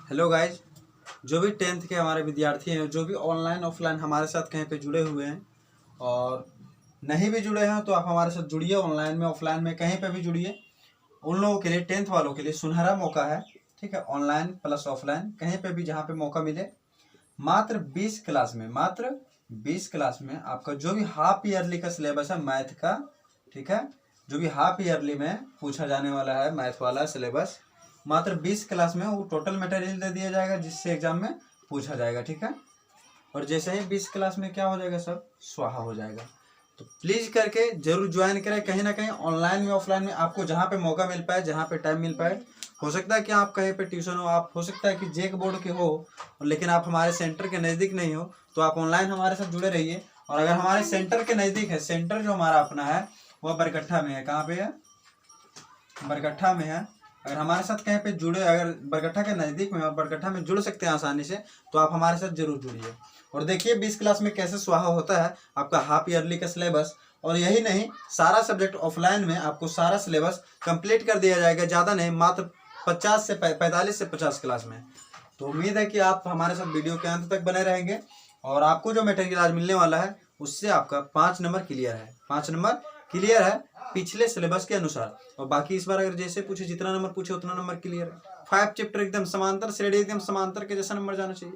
Hello guys, जो भी tenth के हमारे विद्यार्थी हैं, जो भी ऑनलाइन ऑफलाइन हमारे साथ कहीं पे जुड़े हुए हैं और नहीं भी जुड़े हैं तो आप हमारे साथ जुड़िए। ऑनलाइन में ऑफलाइन में कहीं पे भी जुड़िए। उन लोगों के लिए, टेंथ वालों के लिए सुनहरा मौका है। ठीक है, ऑनलाइन प्लस ऑफलाइन कहीं पे भी जहाँ पे मौका मिले। मात्र 20 क्लास में आपका जो भी हाफ ईयरली का सिलेबस है मैथ का, ठीक है, जो भी हाफ ईयरली में पूछा जाने वाला है मैथ वाला सिलेबस, मात्र 20 क्लास में वो टोटल मटेरियल दे दिया जाएगा जिससे एग्जाम में पूछा जाएगा। ठीक है, और जैसे ही 20 क्लास में क्या हो जाएगा, सब स्वाहा हो जाएगा। तो प्लीज करके जरूर ज्वाइन करें। कहीं ना कहीं ऑनलाइन में ऑफलाइन में आपको जहाँ पे मौका मिल पाए, जहाँ पे टाइम मिल पाए। हो सकता है कि आप कहीं पे ट्यूशन हो, आप हो सकता है कि जेक बोर्ड के हो, लेकिन आप हमारे सेंटर के नज़दीक नहीं हो, तो आप ऑनलाइन हमारे साथ जुड़े रहिए। और अगर हमारे सेंटर के नज़दीक है, सेंटर जो हमारा अपना है वह बरकट्ठा में है। कहाँ पे है? बरकट्ठा में है। अगर हमारे साथ कहीं पे जुड़े, अगर बरकट्ठा के नज़दीक में और बरकट्ठा में जुड़ सकते हैं आसानी से, तो आप हमारे साथ जरूर जुड़िए। और देखिए 20 क्लास में कैसे स्वाहा होता है आपका हाफ ईयरली का सिलेबस। और यही नहीं, सारा सब्जेक्ट ऑफलाइन में आपको सारा सिलेबस कंप्लीट कर दिया जाएगा। ज़्यादा नहीं, मात्र 45 से 50 क्लास में। तो उम्मीद है कि आप हमारे साथ वीडियो के अंत तक बने रहेंगे और आपको जो मटेरियल आज मिलने वाला है उससे आपका 5 नंबर क्लियर है। 5 नंबर क्लियर है पिछले सिलेबस के अनुसार। और बाकी इस बार अगर जैसे पूछे, जितना नंबर पूछे उतना नंबर क्लियर है। 5 चैप्टर एकदम समांतर श्रेणी, एकदम समांतर के जैसा नंबर जाना चाहिए।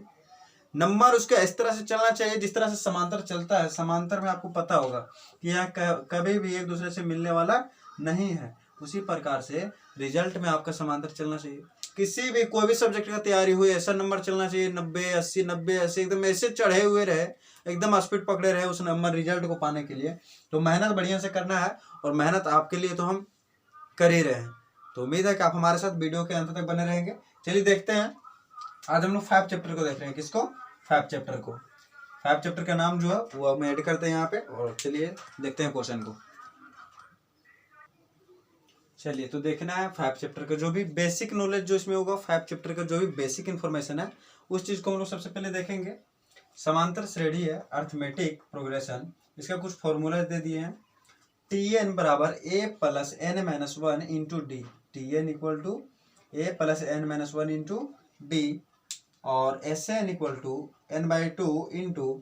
नंबर उसका इस तरह से चलना चाहिए जिस तरह से समांतर चलता है। समांतर में आपको पता होगा कि यहाँ कभी भी एक दूसरे से मिलने वाला नहीं है। उसी प्रकार से रिजल्ट में आपका समांतर चलना चाहिए। किसी भी कोई भी सब्जेक्ट का तैयारी हुई, ऐसा नंबर चलना चाहिए 90 80 एकदम ऐसे चढ़े हुए रहे, एकदम स्पीड पकड़े रहे उस नंबर रिजल्ट को पाने के लिए। तो मेहनत बढ़िया से करना है और मेहनत आपके लिए तो हम कर ही रहे हैं। तो उम्मीद है कि आप हमारे साथ वीडियो के अंत तक बने रहेंगे। चलिए देखते हैं, आज हम लोग 5 चैप्टर को देख रहे हैं। किसको? 5 चैप्टर को। 5 चैप्टर का नाम जो है वो हम ऐड करते हैं यहाँ पे। और चलिए देखते हैं क्वेश्चन को। चलिए, तो देखना है 5 चैप्टर का जो भी बेसिक नॉलेज जो इसमें होगा, 5 चैप्टर का जो भी बेसिक इन्फॉर्मेशन है उस चीज को हम लोग सबसे पहले देखेंगे। समांतर श्रेणी है, अर्थमेटिक प्रोग्रेशन, इसका कुछ फॉर्मूला दे दिए हैं। Tn बराबर a plus n minus 1 into d. Tn equal to a plus n minus 1 into d. और Sn equal to n/2 into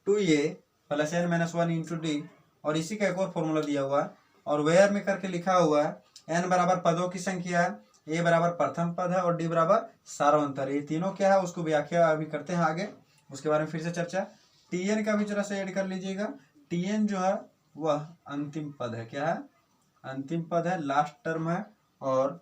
2a plus n minus 1 into d. और इसी का एक और फॉर्मूला दिया हुआ है और वेयर में करके लिखा हुआ है। n बराबर पदों की संख्या है, a बराबर प्रथम पद है और d बराबर सारांतर। ये तीनों क्या है उसको व्याख्या अभी करते हैं आगे, उसके बारे में फिर से चर्चा। Tn का भी जरा से ऐड कर लीजिएगा। Tn जो है वह अंतिम पद है। क्या है? अंतिम पद है, लास्ट टर्म है। और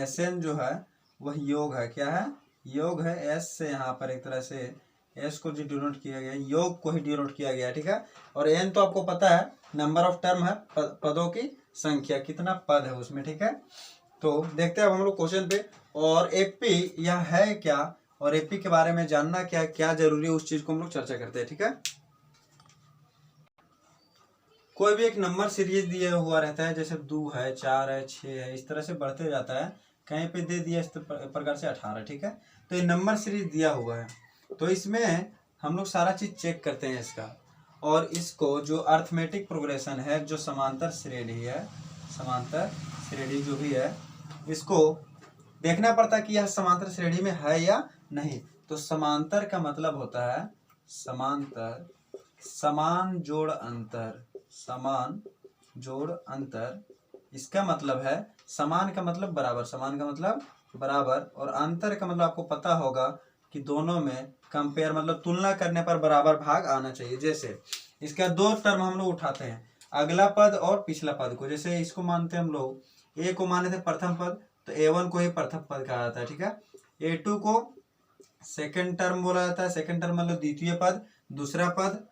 Sn जो है वह योग है। क्या है? योग है। S से यहाँ पर एक तरह से S को जो डिनोट किया गया, योग को ही डिनोट किया गया। ठीक है, और n तो आपको पता है नंबर ऑफ टर्म है, पदों की संख्या, कितना पद है उसमें। ठीक है, तो देखते हैं अब हम लोग क्वेश्चन पे। और एपी यह है क्या, और एपी के बारे में जानना क्या क्या जरूरी है, उस चीज को हम लोग चर्चा करते हैं। ठीक है, कोई भी एक नंबर सीरीज दिया हुआ रहता है, जैसे 2 है, 4 है, 6 है, इस तरह से बढ़ते जाता है। कहीं पे दे दिया इस प्रकार से 18। ठीक है, तो ये नंबर सीरीज दिया हुआ है, तो इसमें हम लोग सारा चीज चेक करते हैं इसका। और इसको जो अर्थमेटिक प्रोग्रेशन है, जो समांतर श्रेणी है, समांतर श्रेणी जो भी है, इसको देखना पड़ता है कि यह समांतर श्रेणी में है या नहीं। तो समांतर का मतलब होता है समांतर, समान जोड़ अंतर, समान जोड़ अंतर। इसका मतलब है समान का मतलब बराबर, समान का मतलब बराबर, और अंतर का मतलब आपको पता होगा कि दोनों में कंपेयर मतलब तुलना करने पर बराबर भाग आना चाहिए। जैसे इसका 2 टर्म हम लोग उठाते हैं, अगला पद और पिछला पद को। जैसे इसको मानते हैं हम लोग, ए को माने थे प्रथम पद, तो A1 को ही प्रथम पद कहा जाता है। ठीक है, A2 को सेकंड टर्म बोला जाता है। सेकंड टर्म मतलब द्वितीय पद, दूसरा पद।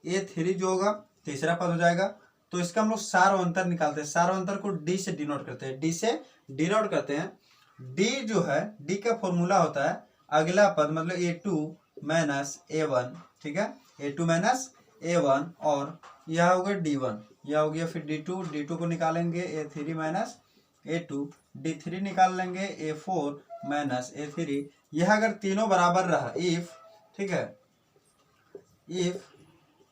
A3 जो होगा तीसरा पद हो जाएगा। तो इसका हम लोग सार अंतर निकालते हैं। सार अंतर को डी से डिनोट करते हैं, डी से डिनोट करते हैं। डी जो है, डी का फॉर्मूला होता है अगला पद मतलब A2 माइनस A1। ठीक है, A2 माइनस A1, और यह हो गया D1, यह हो गया फिर D2। D2 को निकालेंगे A3 माइनस A2, D3 निकाल लेंगे A4 माइनस A3। यह अगर तीनों बराबर रहा, इफ, ठीक है, if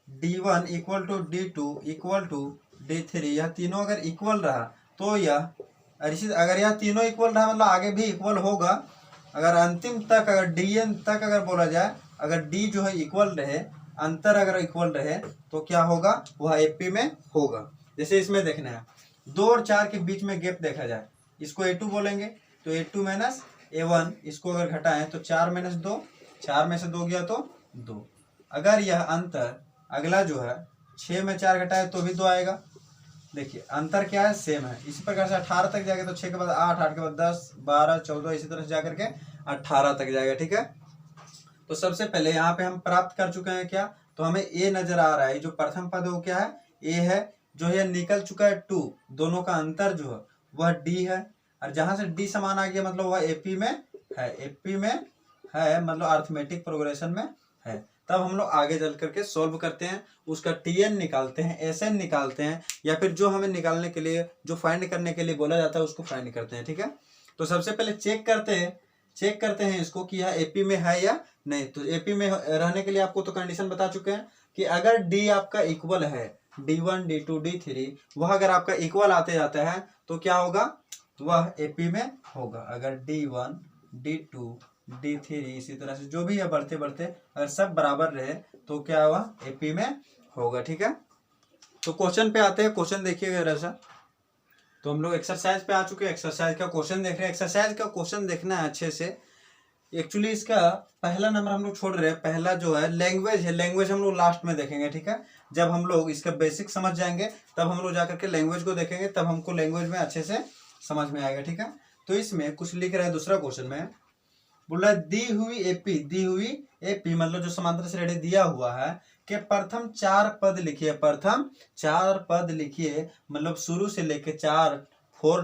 D1 equal to D2 equal to D3, यह तीनों अगर इक्वल रहा तो यह, अगर यह तीनों इक्वल रहा मतलब आगे भी इक्वल होगा। अगर अंतिम तक अगर डीएन तक अगर बोला जाए, अगर डी जो है इक्वल रहे, अंतर अगर इक्वल रहे तो क्या होगा, वह एपी में होगा। जैसे इसमें देखना है 2 और 4 के बीच में गैप देखा जाए, इसको A2 बोलेंगे, तो A2 माइनस A1, इसको अगर घटाएं तो 4 माइनस 2, 4 में से 2 गया तो 2। अगर यह अंतर अगला जो है 6 में 4 घटाए तो भी 2 आएगा। देखिए अंतर क्या है, सेम है। इसी प्रकार से 18 तक जाएगा तो 6 के बाद 8, 8 के बाद 10, 12, 14, इसी तरह से जाकर के 18 तक जाएगा। ठीक है, तो सबसे पहले यहाँ पे हम प्राप्त कर चुके हैं क्या, तो हमें ए नजर आ रहा है, जो प्रथम पद है वो क्या है, ए है। जो है निकल चुका है 2, दोनों का अंतर जो है वह डी है, और जहां से डी समान आ गया मतलब वह एपी में है, एपी में है मतलब अर्थमेटिक प्रोग्रेशन में है। तब हम लोग आगे चल करके सोल्व करते हैं, उसका टीएन निकालते हैं, एसएन निकालते हैं, या फिर जो हमें निकालने के लिए, जो फाइंड करने के लिए बोला जाता है उसको फाइंड करते हैं। ठीक है, तो सबसे पहले चेक करते हैं इसको कि यह एपी में है या नहीं। तो एपी में रहने के लिए आपको तो कंडीशन बता चुके हैं कि अगर डी आपका इक्वल है, D1, D2, D3, वह अगर आपका इक्वल आते जाता है तो क्या होगा, वह एपी में होगा। अगर D1, D2, D3 इसी तरह से जो भी है बढ़ते बढ़ते अगर सब बराबर रहे तो क्या हुआ, एपी में होगा। ठीक है, तो क्वेश्चन पे आते हैं। क्वेश्चन देखिएगा जरा, तो हम लोग एक्सरसाइज पे आ चुके हैं, एक्सरसाइज का क्वेश्चन देख रहे हैं। एक्सरसाइज का क्वेश्चन देखना है अच्छे से। एक्चुअली इसका पहला नंबर हम लोग छोड़ रहे हैं, पहला जो है लैंग्वेज है, लैंग्वेज हम लोग लास्ट में देखेंगे। ठीक है, जब हम लोग इसका बेसिक समझ जाएंगे तब हम लोग जाकर के लैंग्वेज को देखेंगे, तब हमको लैंग्वेज में अच्छे से समझ में आएगा। ठीक है, तो इसमें कुछ लिख रहा है दूसरा क्वेश्चन में, बोल रहा है दी हुई एपी मतलब जो समांतर श्रेणी दिया हुआ है कि प्रथम 4 पद लिखिए, प्रथम 4 पद लिखिए, मतलब शुरू से लेके 4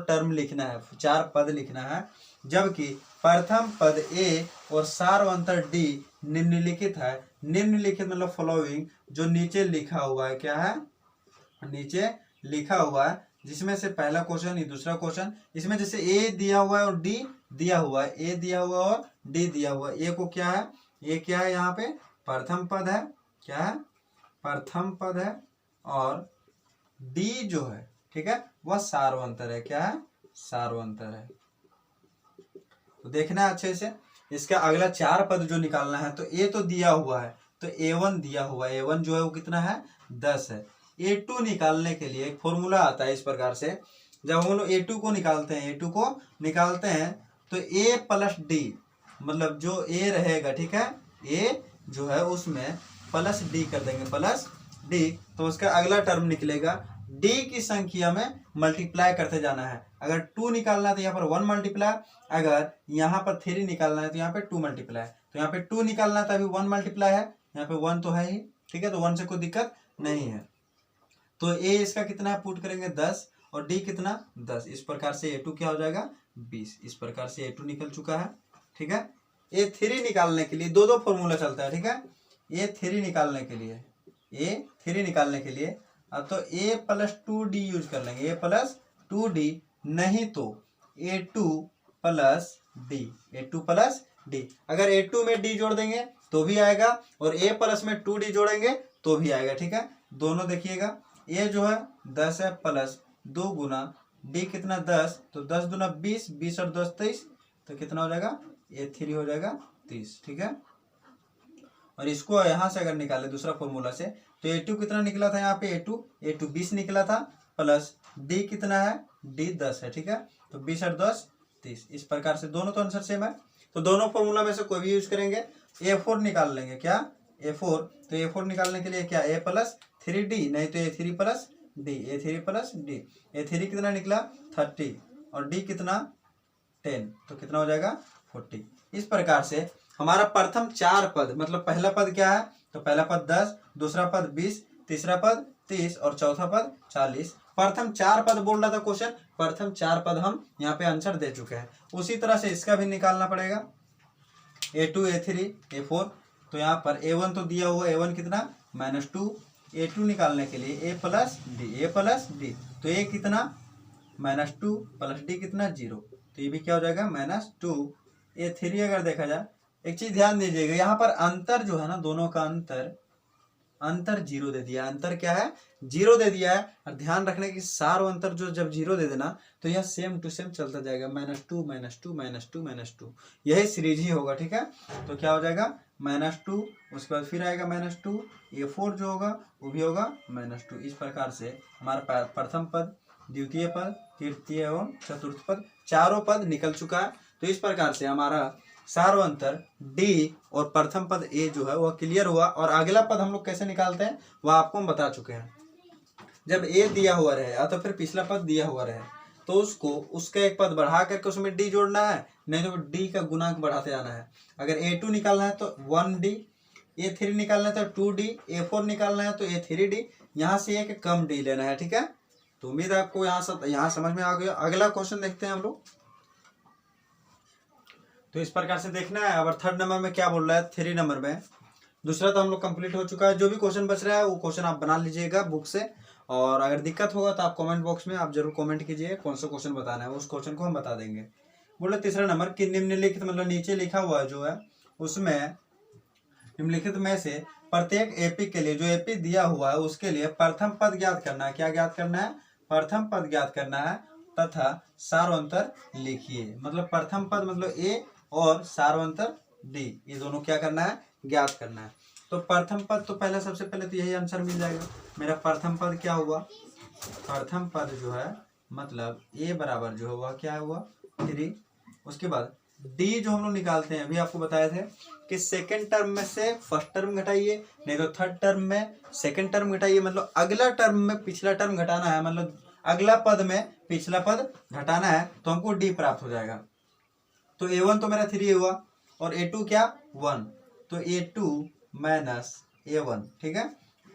टर्म लिखना है, 4 पद लिखना है, जबकि प्रथम पद ए और सार्वंतर डी निम्नलिखित है। निम्नलिखित मतलब फॉलोइंग, जो नीचे लिखा हुआ है, क्या है, नीचे लिखा हुआ है, जिसमें से पहला क्वेश्चन, ये दूसरा क्वेश्चन, इसमें जैसे ए दिया हुआ है और डी दिया हुआ है, ए दिया हुआ और डी दिया हुआ है। ए को क्या है, ये क्या है, यहाँ पे प्रथम पद है, क्या है, प्रथम पद है, और डी जो है, ठीक है, वह सार्वंतर है, क्या है, सार्वंतर है। तो देखना है अच्छे से, इसका अगला 4 पद जो निकालना है, तो ए तो दिया हुआ है, तो A1 दिया हुआ है, A1 जो है वो कितना है, 10 है। A2 निकालने के लिए एक फॉर्मूला आता है इस प्रकार से, जब हम लोग A2 को निकालते हैं तो A प्लस डी, मतलब जो A रहेगा, ठीक है, A जो है उसमें प्लस डी कर देंगे, प्लस डी, तो उसका अगला टर्म निकलेगा। डी की संख्या में मल्टीप्लाई करते जाना है। अगर 2 निकालना है तो यहाँ पर 1 मल्टीप्लाई, अगर यहाँ पर 3 निकालना है तो यहाँ पे 2 मल्टीप्लाई, तो यहाँ पे 2 निकालना है तो अभी 1 मल्टीप्लाई है, यहाँ पे 1 तो है ही, ठीक है, तो 1 से कोई दिक्कत नहीं है। तो ए इसका कितना है, पुट करेंगे 10, और डी कितना 10, इस प्रकार से A2 क्या हो जाएगा 20, इस प्रकार से A2 निकल चुका है। ठीक है, A3 निकालने के लिए दो फॉर्मूला चलता है। ठीक है, A3 निकालने के लिए तो A प्लस 2D यूज कर लेंगे, A प्लस 2D, नहीं तो A2 प्लस डी, अगर A2 में D जोड़ देंगे तो भी आएगा, और A प्लस में 2D जोड़ेंगे तो भी आएगा। ठीक है, दोनों देखिएगा, A जो है 10 है, प्लस 2 गुना D कितना 10, तो 10 दूना 20, 20 और 10 23, तो कितना हो जाएगा, A3 हो जाएगा 30। ठीक है, और इसको यहाँ से अगर निकाले दूसरा फॉर्मूला से, तो A2 कितना निकला था, यहाँ पे A2 20 निकला था, प्लस D कितना है, D 10 है। ठीक है, तो 20 और 10 30, इस प्रकार से दोनों तो आंसर सेम है, तो दोनों फॉर्मूला में से कोई भी यूज करेंगे। A4 निकाल लेंगे, क्या A4, तो A4 निकालने के लिए क्या, A प्लस 3D, नहीं तो A3 प्लस डी, A3 कितना निकला 30, और D कितना 10, तो कितना हो जाएगा 40। इस प्रकार से हमारा प्रथम 4 पद, मतलब पहला पद क्या है, तो पहला पद 10, दूसरा पद 20, तीसरा पद 30 और चौथा पद 40। प्रथम 4 पद बोल रहा था क्वेश्चन, प्रथम 4 पद हम यहाँ पे आंसर दे चुके हैं। उसी तरह से इसका भी निकालना पड़ेगा, A2, A3, A4, तो यहाँ पर A1 तो दिया हुआ, A1 कितना -2, A2 निकालने के लिए A प्लस डी, तो A कितना -2 प्लस D कितना 0, तो ये भी क्या हो जाएगा -2। A3 अगर देखा जाए, एक चीज ध्यान दीजिएगा, यहाँ पर अंतर जो है ना, दोनों का अंतर अंतर जीरो दे दिया, अंतर क्या है, जीरो दे दिया है। और ध्यान रखने की सार और अंतर जो जब जीरो दे देना तो यह सेम टू सेम चलता जाएगा, -2 -2 -2 -2, यही सीरीज ही होगा, ठीक है। तो क्या हो जाएगा -2, उसके बाद फिर आएगा -2, A4 जो होगा वो भी होगा -2। इस प्रकार से हमारा प्रथम पद, द्वितीय पद, तृतीय एवं चतुर्थ पद, चारों पद निकल चुका है। तो इस प्रकार से हमारा सार और अंतर डी और प्रथम पद ए जो है वह क्लियर हुआ। और अगला पद हम लोग कैसे निकालते हैं वह आपको हम बता चुके हैं। जब ए दिया हुआ रहे या तो फिर पिछला पद दिया हुआ रहे तो उसको उसका एक पद बढ़ा करके उसमें डी जोड़ना है, नहीं तो डी का गुणांक बढ़ाते जाना है। अगर A2 निकालना है तो 1D, A3 निकालना है तो 2D, A4 निकालना है तो A3D, यहाँ से एक कम डी लेना है, ठीक है। तो उम्मीद है आपको यहाँ समझ में आ गया। अगला क्वेश्चन देखते हैं हम लोग। तो इस प्रकार से देखना है। अब थर्ड नंबर में क्या बोल रहा है, 3 नंबर में दूसरा तो हम लोग कंप्लीट हो चुका है। जो भी क्वेश्चन बच रहा है वो क्वेश्चन आप बना लीजिएगा बुक से, और अगर दिक्कत होगा तो आप कमेंट बॉक्स में आप जरूर कमेंट कीजिए कौन सा क्वेश्चन बताना है, उस क्वेश्चन को हम बता देंगे। बोले तीसरा नंबर कि निम्नलिखित, मतलब नीचे लिखा हुआ है जो है उसमें निम्नलिखित में से प्रत्येक एपी के लिए, जो एपी दिया हुआ है उसके लिए प्रथम पद ज्ञात करना है। क्या ज्ञात करना है, प्रथम पद ज्ञात करना है तथा सारवंतर लिखिए। मतलब प्रथम पद मतलब ए और सारवंतर डी, ये दोनों क्या करना है, ज्ञात करना है। तो प्रथम पद तो पहले सबसे पहले तो यही आंसर मिल जाएगा। मेरा प्रथम पद क्या हुआ, प्रथम पद जो है मतलब ए बराबर जो हुआ क्या हुआ 3। उसके बाद डी जो हम लोग निकालते हैं, अभी आपको बताए थे कि सेकंड टर्म में से फर्स्ट टर्म घटाइए, नहीं तो थर्ड टर्म में सेकंड टर्म घटाइए। मतलब अगला टर्म में पिछला टर्म घटाना है, मतलब अगला पद में पिछला पद घटाना है तो हमको डी प्राप्त हो जाएगा। तो A1 तो मेरा 3 हुआ और A2 क्या 1, तो A2 माइनस A1, ठीक है।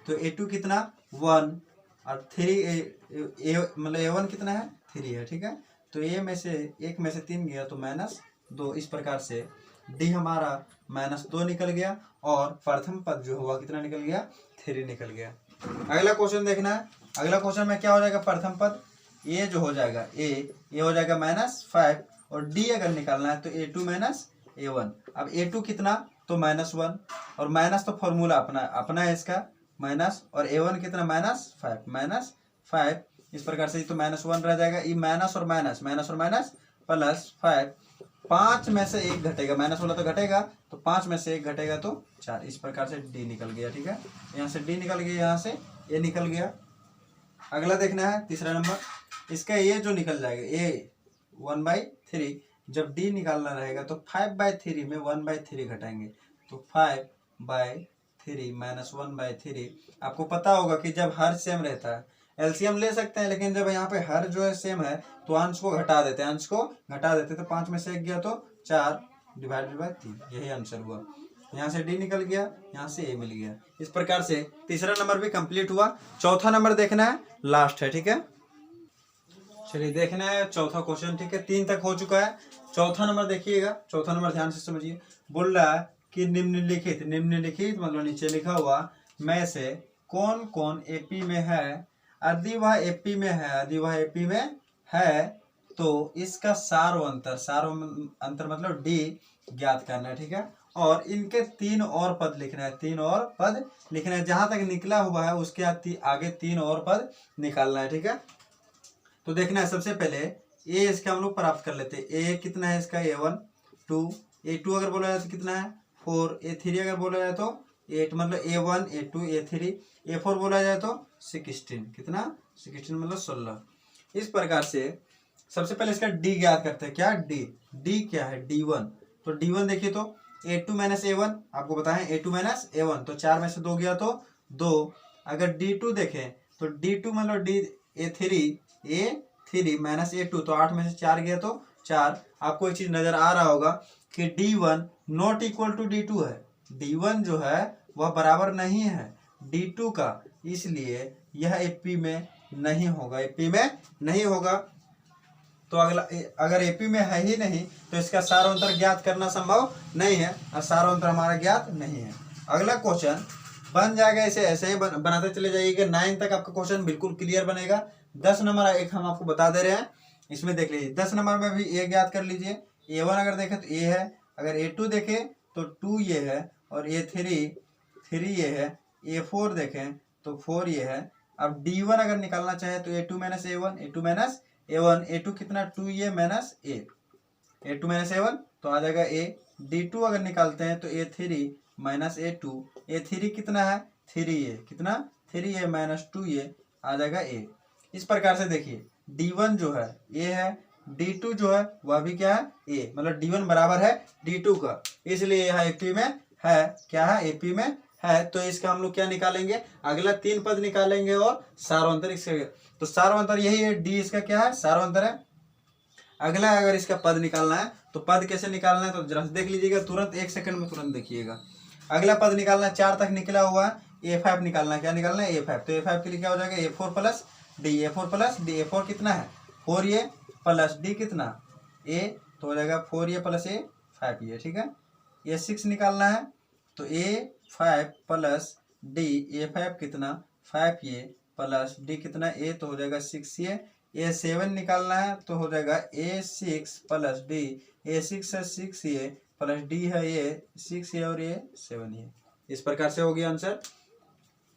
तो A2 कितना 1 और 3 मतलब A1 कितना है 3 है, ठीक है। तो A में से 1 में से 3 गया तो -2। इस प्रकार से D हमारा -2 निकल गया और प्रथम पद जो हुआ कितना निकल गया 3 निकल गया। अगला क्वेश्चन देखना है। अगला क्वेश्चन में क्या हो जाएगा, प्रथम पद A जो हो जाएगा A हो जाएगा -5 और D अगर निकालना है तो A2 माइनस A1। अब A2 कितना तो -1 और माइनस तो फॉर्मूला अपना है इसका माइनस, और A1 कितना -5 इस प्रकार से तो -1 रह जाएगा। ये माइनस और माइनस +5, 5 में से 1 घटेगा, माइनस वाला तो घटेगा तो 5 में से 1 घटेगा तो 4। इस प्रकार से D निकल गया, ठीक है। यहाँ से D निकल गया, यहाँ से A निकल गया। अगला देखना है तीसरा नंबर, इसका ये जो निकल जाएगा A 1/3, जब D निकालना रहेगा तो 5/3 में 1/3 घटाएंगे तो 5/3 -1/3। आपको पता होगा कि जब हर सेम रहता है एलसीएम ले सकते हैं, लेकिन जब यहाँ पे हर जो है सेम है तो अंश को घटा देते हैं, तो 5 में से 1 गया तो 4 /3, यही आंसर हुआ। यहाँ से D निकल गया, यहाँ से A मिल गया। इस प्रकार से तीसरा नंबर भी कंप्लीट हुआ। चौथा नंबर देखना है, लास्ट है, ठीक है। चलिए देखना है चौथा क्वेश्चन, ठीक है। 3 तक हो चुका है, चौथा नंबर देखिएगा। चौथा नंबर ध्यान से समझिए। बोल रहा है कि निम्नलिखित मतलब नीचे लिखा हुआ में से कौन कौन एपी में है। यदि वह एपी में है तो इसका सार मतलब डी ज्ञात करना है, ठीक है। और इनके 3 और पद लिखना है, जहां तक निकला हुआ है उसके आगे 3 और पद निकालना है, ठीक है। तो देखना है सबसे पहले ए इसका हम लोग प्राप्त कर लेते हैं। ए कितना है इसका A1 2, A2 अगर बोला जाए तो कितना है 4, A3 अगर बोला जाए तो 8, मतलब A1 A2 A3, A4 बोला जाए तो 16, कितना 16 मतलब 16। इस प्रकार से सबसे पहले इसका डी ज्ञात करते हैं। क्या डी क्या है D1, तो D1 देखिए तो A2 माइनस A1 आपको बताएं, A2 माइनस A1 तो 4 में से 2 गया तो 2। अगर D2 देखें तो D2 मतलब A3 माइनस A2 तो 8 में से 4 गया तो 4। आपको एक चीज नजर आ रहा होगा कि D1 not equal to D2 है। D1 जो है वह बराबर नहीं है D2 का, इसलिए यह एपी में नहीं होगा। तो अगर एपी में है ही नहीं तो इसका सारांतर ज्ञात करना संभव नहीं है, और सारांतर हमारा ज्ञात नहीं है। अगला क्वेश्चन बन जाएगा, इसे ऐसे ही बनाते चले जाइएगा। 9 तक आपका क्वेश्चन बिल्कुल क्लियर बनेगा। 10 नंबर एक हम आपको बता दे रहे हैं, इसमें देख लीजिए। 10 नंबर में भी ए ज्ञात कर लीजिए। A1 अगर देखें तो ए है, अगर A2 देखें तो 2 ये है, और A3 3 ये है, A4 देखें तो 4 ये है। अब D1 अगर निकालना चाहे तो A2 minus A1, A2 minus A1, A2 कितना 2 ये minus A, A2 minus A1 तो आ जाएगा A। D2 अगर निकालते हैं तो A3 माइनस A2, A3 कितना है 3A, कितना 3A माइनस 2A आ जाएगा A। इस प्रकार से देखिए D1 जो है A है, D2 जो है वह भी क्या है A, मतलब D1 बराबर है D2 का, इसलिए यह AP में है, क्या है AP में है। तो इसका हम लोग क्या निकालेंगे, अगला 3 पद निकालेंगे और सार्वंतर इसके, तो सार्वंतर यही है, D इसका क्या है सार्वंतर है। अगला अगर इसका पद निकालना है तो पद कैसे निकालना है तो जरा देख लीजिएगा, तुरंत 1 सेकंड में तुरंत देखिएगा। अगला पद निकालना है 4 तक निकला हुआ है, A5 निकालना है, क्या निकालना है A5, तो A5 के लिए क्या हो जाएगा A4 plus D, A4 plus D, A4 कितना है 4A प्लस D कितना A, तो हो जाएगा 4A प्लस A 5A, ठीक है। A6 निकालना है तो A5 प्लस D, A5 कितना 5A प्लस D कितना A, तो हो जाएगा 6A। A7 निकालना है तो हो जाएगा A6 प्लस D, A6 है 6A प्लस D है ये 6A और ये 7A। इस प्रकार से हो गया आंसर।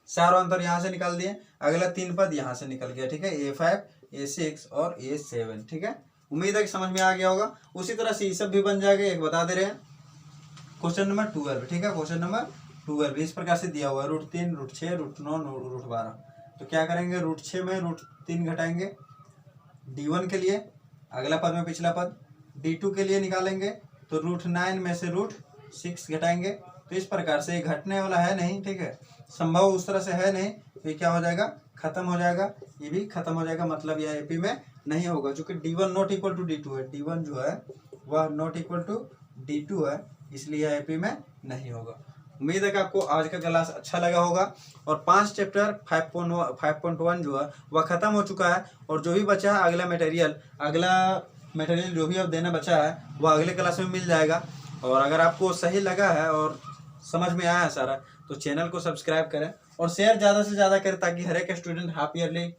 चारों अंतर यहाँ से निकाल दिए, अगला 3 पद यहाँ से निकल गया, ठीक है, A5 A6 और A7, ठीक है। उम्मीद है कि समझ में आ गया होगा। उसी तरह से ये सब भी बन जाएगा, एक बता दे रहे हैं क्वेश्चन नंबर 12, ठीक है, क्वेश्चन नंबर 12 इस प्रकार से दिया हुआ है √3 √6 √9 √12। तो क्या करेंगे √6 में √3 घटाएंगे D1 के लिए, अगला पद में पिछला पद। D2 के लिए निकालेंगे तो √9 में से √6 घटाएंगे। तो इस प्रकार से ये घटने वाला है नहीं, ठीक है, संभव उस तरह से है नहीं, तो ये क्या हो जाएगा खत्म हो जाएगा, ये भी खत्म हो जाएगा, मतलब यह AP में नहीं होगा, क्योंकि D1 not equal to D2 है, D1 जो है वह नॉट इक्वल टू D2 है, इसलिए यह AP में नहीं होगा। उम्मीद है कि आपको आज का क्लास अच्छा लगा होगा और 5 चैप्टर 5.1 जो है वह खत्म हो चुका है, और जो भी बचा है अगला मटेरियल जो भी अब देना बचा है वह अगले क्लास में मिल जाएगा। और अगर आपको सही लगा है और समझ में आया है सारा, तो चैनल को सब्सक्राइब करें और शेयर ज़्यादा से ज़्यादा करें, ताकि हर एक स्टूडेंट हाफ ईयरली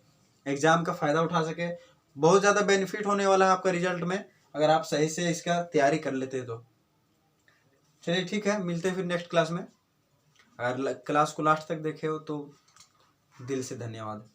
एग्जाम का फ़ायदा उठा सके। बहुत ज़्यादा बेनिफिट होने वाला है आपका रिजल्ट में, अगर आप सही से इसका तैयारी कर लेते हैं तो। चलिए ठीक है, मिलते हैं फिर नेक्स्ट क्लास में। अगर क्लास को लास्ट तक देखे हो तो दिल से धन्यवाद।